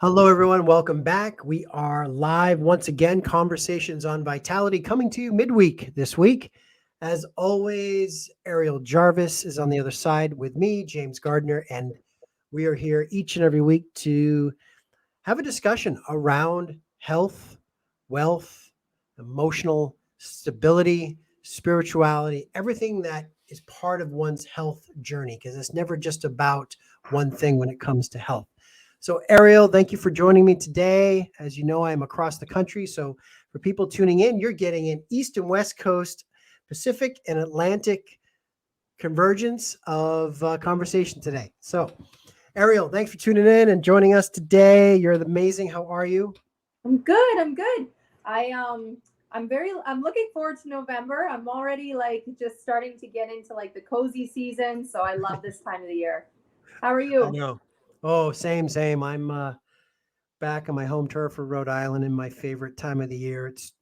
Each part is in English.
Hello, everyone. Welcome back. We are live once again. Conversations on Vitality coming to you midweek this week. As always, Ariel Jarvis is on the other side with me, James Gardner, and we are here each and every week to have a discussion around health, wealth, emotional stability, spirituality, everything that is part of one's health journey, because it's never just about one thing when it comes to health. So, Ariel, thank you for joining me today. As you know, I am across the country. So, for people tuning in, you're getting an East and West Coast, Pacific and Atlantic convergence of conversation today. So, Ariel, thanks for tuning in and joining us today. You're amazing. How are you? I'm good. I'm good. I'm looking forward to November. I'm already like just starting to get into like the cozy season, so I love this time of the year. How are I you? know. Oh, same, same. I'm back on my home turf for Rhode Island in my favorite time of the year. It's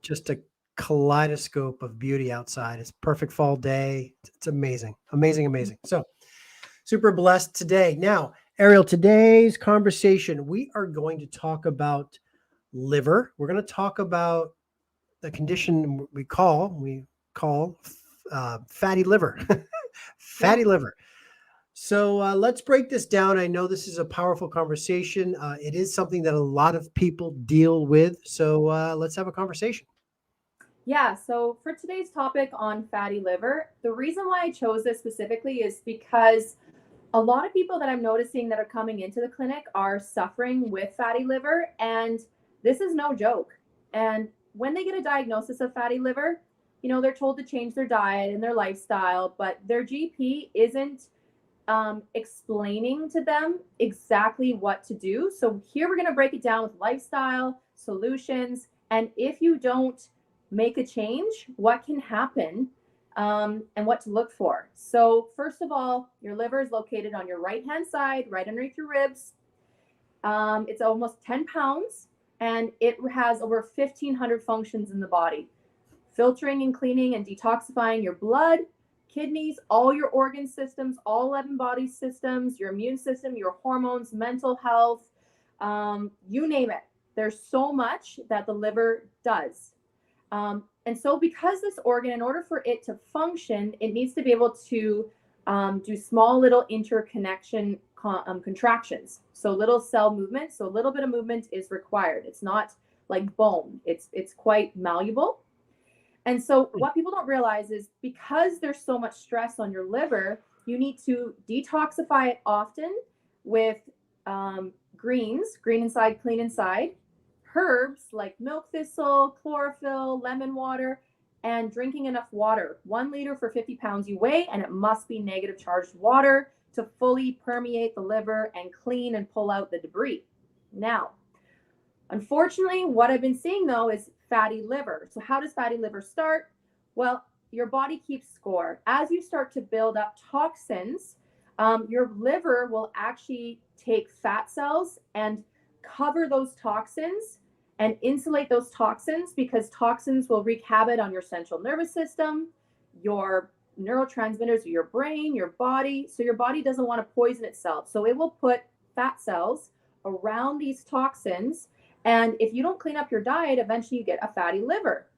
just a kaleidoscope of beauty outside. It's perfect fall day. It's amazing, amazing, amazing. So super blessed today. Now, Ariel, today's conversation, we are going to talk about liver. We're going to talk about the condition we call fatty liver. Yeah. Fatty liver. So let's break this down. I know this is a powerful conversation. It is something that a lot of people deal with. So let's have a conversation. Yeah, so for today's topic on fatty liver, the reason why I chose this specifically is because a lot of people that I'm noticing that are coming into the clinic are suffering with fatty liver, and this is no joke. And when they get a diagnosis of fatty liver, they're told to change their diet and their lifestyle, but their GP isn't explaining to them exactly what to do. So here we're going to break it down with lifestyle solutions, and if you don't make a change, what can happen, and what to look for. So first of all, your liver is located on your right hand side, right underneath your ribs. It's almost 10 pounds, and it has over 1,500 functions in the body, filtering and cleaning and detoxifying your blood, kidneys, all your organ systems, all 11 body systems, your immune system, your hormones, mental health, you name it. There's so much that the liver does. And so, because this organ, in order for it to function, it needs to be able to do small little interconnection contractions. So, little cell movement. So, a little bit of movement is required. It's not like bone. It's quite malleable. And so, what people don't realize is because there's so much stress on your liver, you need to detoxify it often with greens, green inside, clean inside, herbs like milk thistle, chlorophyll, lemon water, and drinking enough water. 1 liter for 50 pounds you weigh, and it must be negative charged water to fully permeate the liver and clean and pull out the debris. Now, unfortunately, what I've been seeing though is fatty liver. So, how does fatty liver start? Well, your body keeps score. As you start to build up toxins, your liver will actually take fat cells and cover those toxins and insulate those toxins, because toxins will wreak havoc on your central nervous system, your neurotransmitters of your brain, your body. So your body doesn't want to poison itself. So it will put fat cells around these toxins, and if you don't clean up your diet, eventually you get a fatty liver.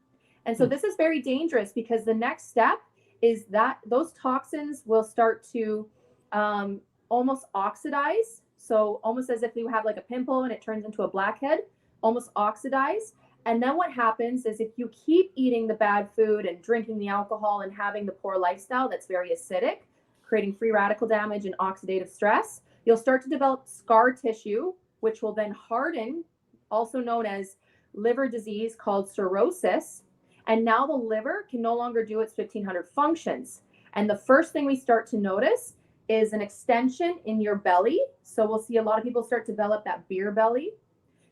And so Hmm. this is very dangerous, because the next step is that those toxins will start to almost oxidize. So almost as if you have like a pimple and it turns into a blackhead, almost oxidize. And then what happens is, if you keep eating the bad food and drinking the alcohol and having the poor lifestyle that's very acidic, creating free radical damage and oxidative stress, you'll start to develop scar tissue, which will then harden, also known as liver disease called cirrhosis. And now the liver can no longer do its 1,500 functions. And the first thing we start to notice is an extension in your belly. So we'll see a lot of people start to develop that beer belly.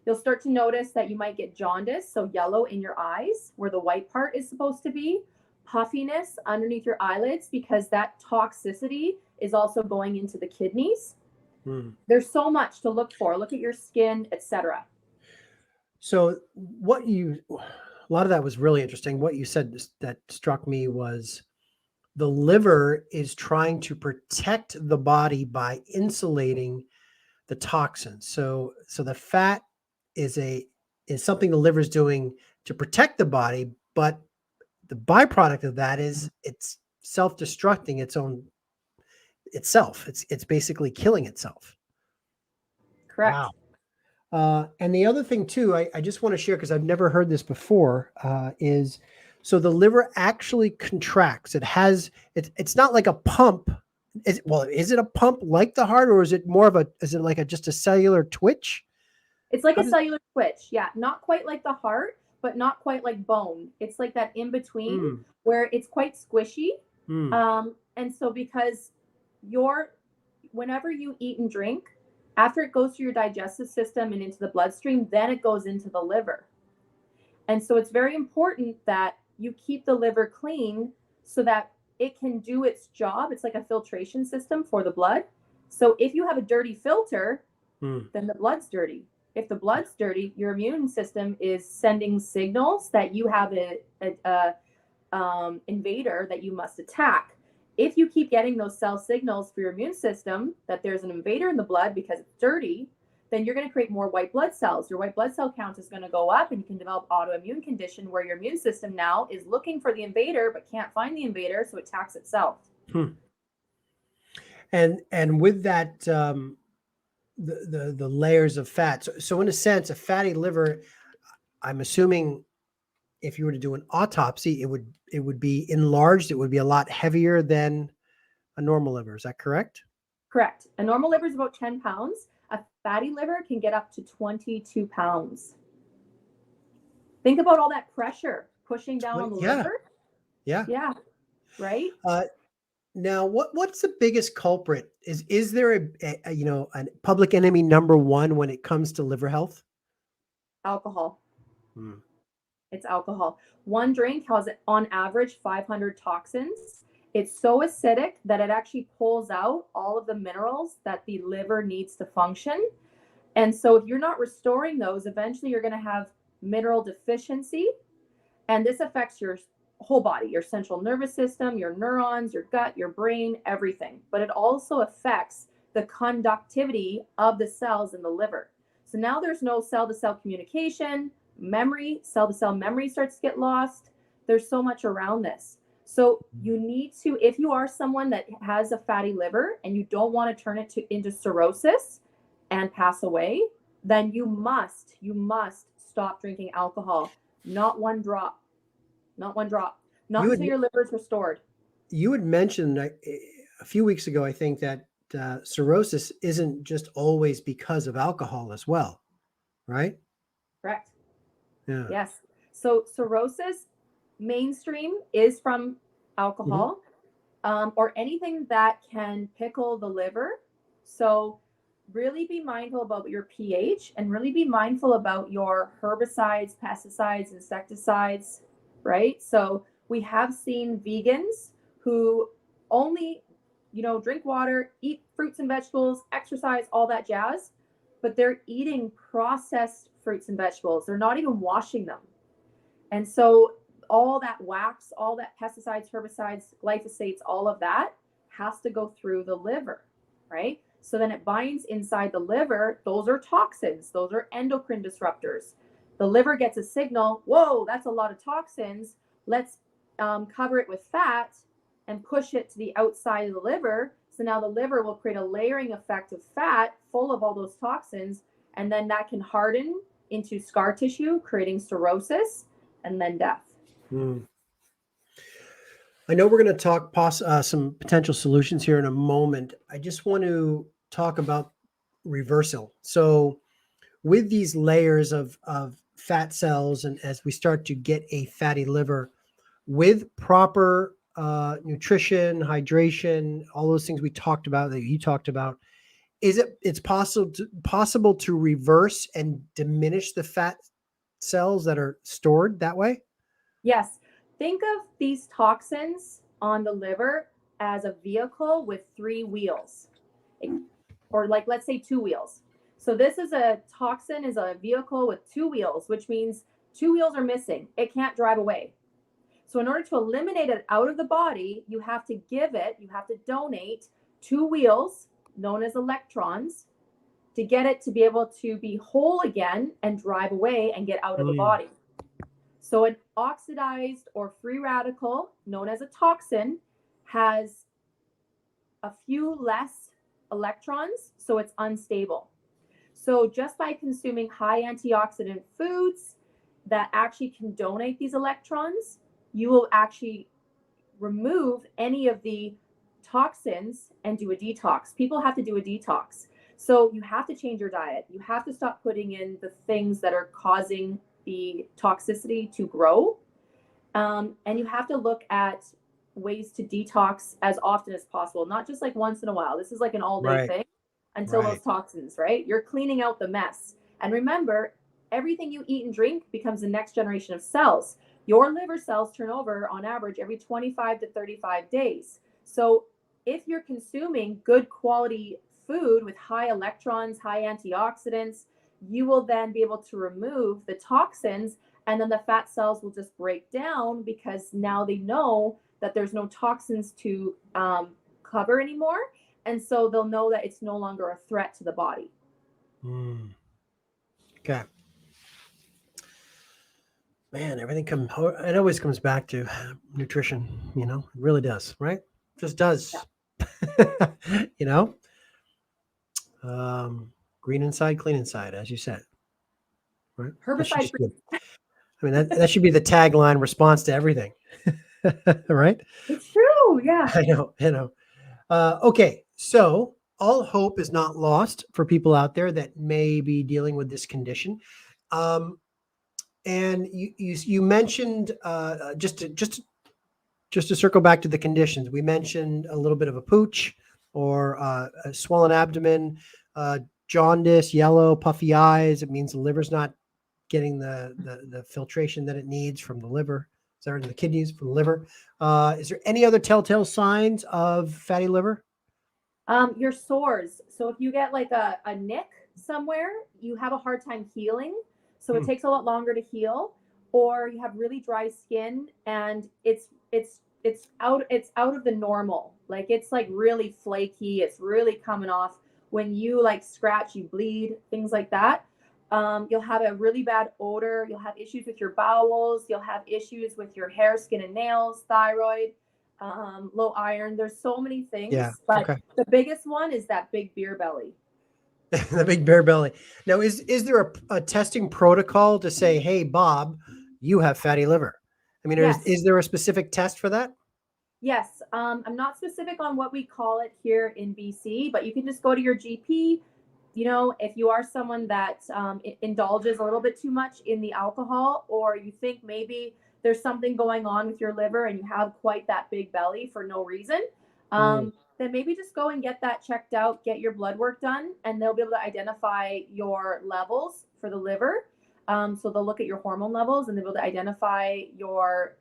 You'll start to notice that you might get jaundice, so yellow in your eyes where the white part is supposed to be, puffiness underneath your eyelids, because that toxicity is also going into the kidneys. Hmm. There's so much to look for. Look at your skin, etc. So a lot of that was really interesting. What you said that struck me was the liver is trying to protect the body by insulating the toxins. So the fat is something the liver is doing to protect the body, but the byproduct of that is it's self-destructing itself. It's basically killing itself. Correct. Wow. And the other thing too, I just want to share because I've never heard this before, is so the liver actually contracts. It's not like a pump. Is it a pump like the heart, or is it like just a cellular twitch? It's like How a does, cellular twitch. Yeah. Not quite like the heart, but not quite like bone. It's like that in between mm, where it's quite squishy. mm, And so because whenever you eat and drink, after it goes through your digestive system and into the bloodstream, then it goes into the liver. And so it's very important that you keep the liver clean so that it can do its job. It's like a filtration system for the blood. So if you have a dirty filter, mm. then the blood's dirty. If the blood's dirty, your immune system is sending signals that you have a invader that you must attack. If you keep getting those cell signals for your immune system that there's an invader in the blood because it's dirty, then you're going to create more white blood cells. Your white blood cell count is going to go up, and you can develop autoimmune condition where your immune system now is looking for the invader but can't find the invader, so it attacks itself. Hmm. And with that, the layers of fat. So in a sense, a fatty liver, I'm assuming if you were to do an autopsy, it would be enlarged. It would be a lot heavier than a normal liver. Is that correct? Correct. A normal liver is about 10 pounds. A fatty liver can get up to 22 pounds. Think about all that pressure pushing down on the liver. Yeah. Yeah. Right. Now, what's the biggest culprit? Is there a public enemy number one when it comes to liver health? Alcohol. Hmm. It's alcohol. One drink has, on average, 500 toxins. It's so acidic that it actually pulls out all of the minerals that the liver needs to function. And so if you're not restoring those, eventually you're going to have mineral deficiency. And this affects your whole body, your central nervous system, your neurons, your gut, your brain, everything. But it also affects the conductivity of the cells in the liver. So now there's no cell to cell communication, memory, cell to cell memory starts to get lost. There's so much around this. So you need to, if you are someone that has a fatty liver and you don't want to turn it into cirrhosis and pass away, then you must stop drinking alcohol. Not one drop. Not one drop. Not You until had your liver is restored. you had mentioned a few weeks ago, I think, that cirrhosis isn't just always because of alcohol as well, right? Correct. Yeah. Yes. So cirrhosis mainstream is from Mhm. alcohol, or anything that can pickle the liver. So really be mindful about your pH and really be mindful about your herbicides, pesticides, insecticides, right? So we have seen vegans who only, drink water, eat fruits and vegetables, exercise, all that jazz, but they're eating processed fruits and vegetables. They're not even washing them. And so all that wax, all that pesticides, herbicides, glyphosates, all of that has to go through the liver, right? So then it binds inside the liver. Those are toxins. Those are endocrine disruptors. The liver gets a signal, whoa, that's a lot of toxins. Let's cover it with fat and push it to the outside of the liver. So now the liver will create a layering effect of fat full of all those toxins. And then that can harden into scar tissue, creating cirrhosis and then death. Mm. I know we're going to talk some potential solutions here in a moment. I just want to talk about reversal. So, with these layers of fat cells, and as we start to get a fatty liver, with proper nutrition, hydration, all those things we talked about that you talked about, it's possible to reverse and diminish the fat cells that are stored that way? Yes. Think of these toxins on the liver as a vehicle with three wheels, or like, let's say, two wheels. So this is a toxin is a vehicle with two wheels, which means two wheels are missing. It can't drive away. So in order to eliminate it out of the body, you have to donate two wheels known as electrons to get it to be able to be whole again and drive away and get out of the body. So an oxidized or free radical, known as a toxin, has a few less electrons, so it's unstable. So just by consuming high antioxidant foods that actually can donate these electrons, you will actually remove any of the toxins and do a detox. People have to do a detox. So you have to change your diet. You have to stop putting in the things that are causing the toxicity to grow. And you have to look at ways to detox as often as possible, not just like once in a while. This is like an all-day thing until those toxins, right? You're cleaning out the mess. And remember, everything you eat and drink becomes the next generation of cells. Your liver cells turn over on average every 25 to 35 days. So if you're consuming good quality food with high electrons, high antioxidants, you will then be able to remove the toxins, and then the fat cells will just break down because now they know that there's no toxins to cover anymore. And so they'll know that it's no longer a threat to the body. Okay. Man, it always comes back to nutrition, it really does, right? Just does. Yeah. Green inside, clean inside, as you said. Right? Herbicide free. I mean, that should be the tagline response to everything. Right? It's true. Yeah. I know. Okay. So all hope is not lost for people out there that may be dealing with this condition. And you mentioned just to circle back to the conditions, we mentioned a little bit of a pooch or a swollen abdomen, jaundice, yellow, puffy eyes. It means the liver's not getting the filtration that it needs from the liver, sorry, the kidneys from the liver. Is there any other telltale signs of fatty liver? Your sores. So if you get like a nick somewhere, you have a hard time healing. So it takes a lot longer to heal, or you have really dry skin and it's out of the normal. Like it's like really flaky. It's really coming off. When you like scratch, you bleed, things like that. You'll have a really bad odor. You'll have issues with your bowels. You'll have issues with your hair, skin, and nails, thyroid, low iron. There's so many things, but the biggest one is that big beer belly. The big bear belly. Now, is there a testing protocol to say, hey, Bob, you have fatty liver? I mean, is there a specific test for that? Yes. I'm not specific on what we call it here in BC, but you can just go to your GP. If you are someone that indulges a little bit too much in the alcohol, or you think maybe there's something going on with your liver and you have quite that big belly for no reason, then maybe just go and get that checked out, get your blood work done, and they'll be able to identify your levels for the liver. So they'll look at your hormone levels and they'll be able to identify your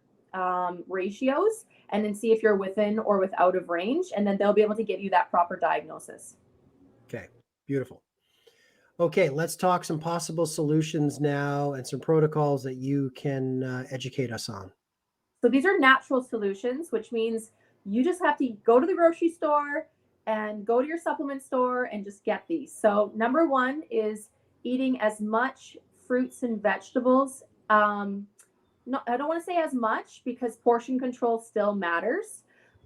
ratios and then see if you're within or without of range. And then they'll be able to give you that proper diagnosis. Okay, beautiful. Okay, let's talk some possible solutions now and some protocols that you can educate us on. So these are natural solutions, which means you just have to go to the grocery store and go to your supplement store and just get these. So number one is eating as much fruits and vegetables. No, I don't want to say as much because portion control still matters,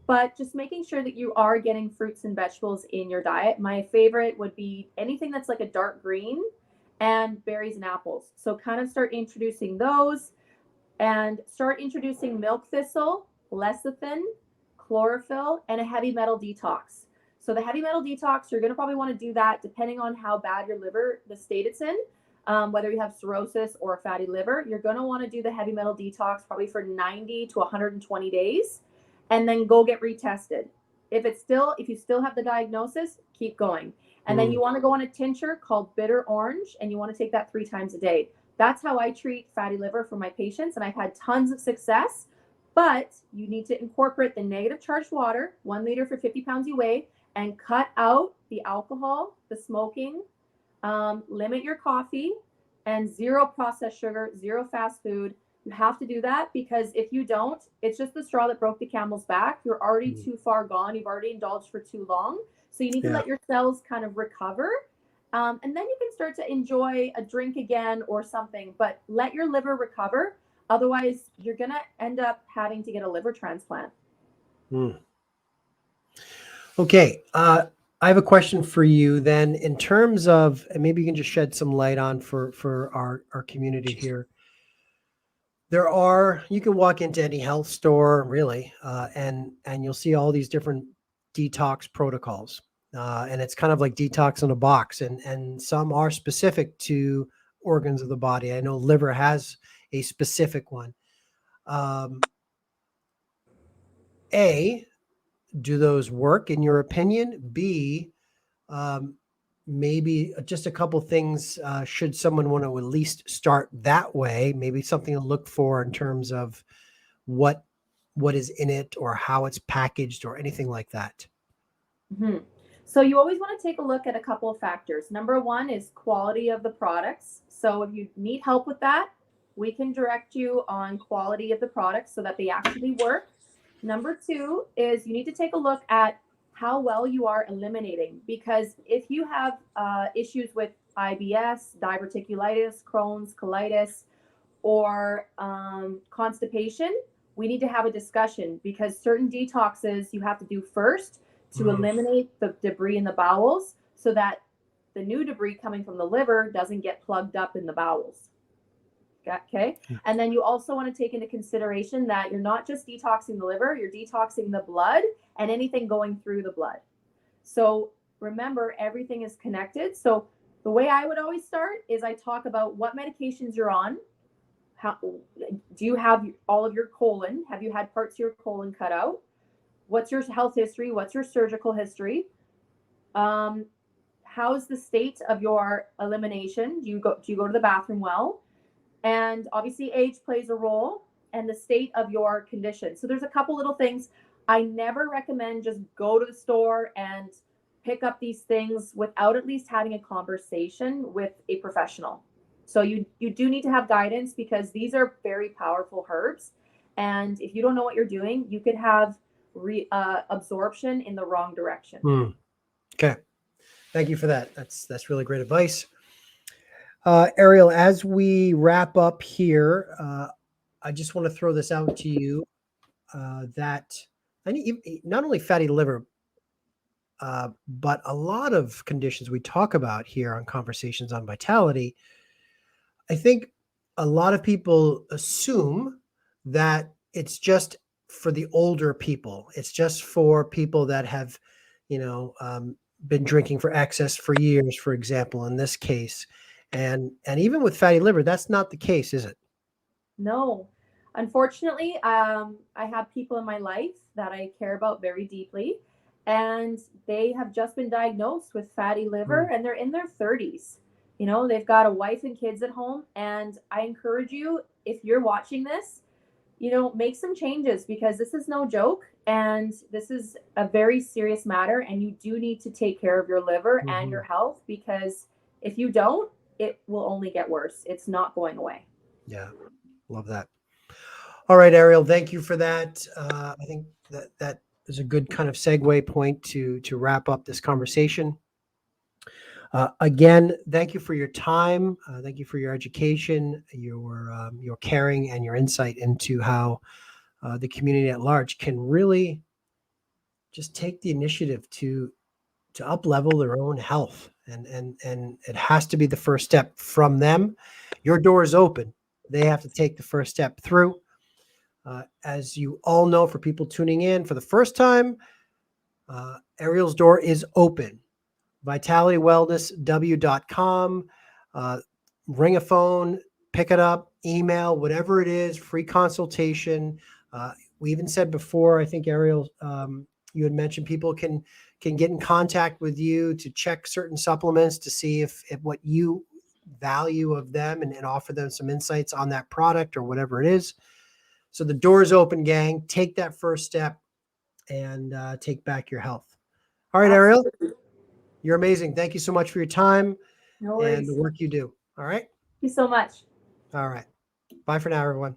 but just making sure that you are getting fruits and vegetables in your diet. My favorite would be anything that's like a dark green and berries and apples. So kind of start introducing those and start introducing milk thistle, lecithin, chlorophyll, and a heavy metal detox. So the heavy metal detox, you're going to probably want to do that depending on how bad your liver, the state it's in, whether you have cirrhosis or a fatty liver. You're going to want to do the heavy metal detox probably for 90 to 120 days and then go get retested. If you still have the diagnosis, keep going. And then you want to go on a tincture called bitter orange, and you want to take that 3 times a day. That's how I treat fatty liver for my patients, and I've had tons of success. But you need to incorporate the negative charged water, 1 liter for 50 pounds you weigh, and cut out the alcohol, the smoking, limit your coffee, and 0 processed sugar, 0 fast food. You have to do that because if you don't, it's just the straw that broke the camel's back. You're already too far gone. You've already indulged for too long. So you need to let your cells kind of recover. And then you can start to enjoy a drink again or something, but let your liver recover. Otherwise, you're going to end up having to get a liver transplant. Mm. Okay. I have a question for you then in terms of, and maybe you can just shed some light on for our community here. You can walk into any health store really, and you'll see all these different detox protocols. And it's kind of like detox in a box, and some are specific to organs of the body. I know liver has a specific one. Um, A, do those work in your opinion? B, um, maybe just a couple things. Should someone want to at least start that way? Maybe something to look for in terms of what what is in it or how it's packaged or anything like that. Mhm. So you always want to take a look at a couple of factors. Number one is quality of the products. So if you need help with that, we can direct you on quality of the products so that they actually work. Number two is you need to take a look at how well you are eliminating, because if you have issues with IBS, diverticulitis, Crohn's, colitis, or constipation, we need to have a discussion, because certain detoxes you have to do first to Mm, eliminate the debris in the bowels so that the new debris coming from the liver doesn't get plugged up in the bowels. Okay. yeah. And then you also want to take into consideration that you're not just detoxing the liver, you're detoxing the blood and anything going through the blood. So remember, everything is connected. So the way I would always start is I talk about what medications you're on. How do you have all of your colon? Have you had parts of your colon cut out? What's your health history? What's your surgical history? Um, how's the state of your elimination? Do you go to the bathroom well? And obviously age plays a role, and the state of your condition. So there's a couple little things. I never recommend just go to the store and pick up these things without at least having a conversation with a professional. So you do need to have guidance, because these are very powerful herbs, and if you don't know what you're doing, you could have absorption in the wrong direction. Mm, okay. Thank you for that. That's really great advice. Ariel, as we wrap up here, I just want to throw this out to you that not only fatty liver, but a lot of conditions we talk about here on Conversations on Vitality, I think a lot of people assume that it's just for the older people. It's just for people that have, you know, been drinking for excess for years, for example, in this case. And even with fatty liver, that's not the case, is it? No, unfortunately, I have people in my life that I care about very deeply, and they have just been diagnosed with fatty liver, Mm, and they're in their 30s. You know, they've got a wife and kids at home, and I encourage you, if you're watching this, make some changes, because this is no joke, and this is a very serious matter, and you do need to take care of your liver and your mhm. health, because if you don't, it will only get worse. It's not going away. Yeah, love that. All right, Ariel, thank you for that. I think that is a good kind of segue point to wrap up this conversation. Again, thank you for your time. Thank you for your education, your caring, and your insight into how the community at large can really just take the initiative to up level their own health. And it has to be the first step from them. Your door is open. They have to take the first step through. As you all know, for people tuning in for the first time, Ariel's door is open. vitalitywellnessw.com. Uh, ring a phone, pick it up, email, whatever it is, free consultation. We even said before, I think Ariel, you had mentioned people can get in contact with you to check certain supplements to see if what you value of them and offer them some insights on that product or whatever it is. So the door is open, gang. Take that first step and take back your health. All right, Ariel. Absolutely. You're amazing. Thank you so much for your time No and the worries. work you do. All right. Thank you so much. All right. Bye for now, everyone.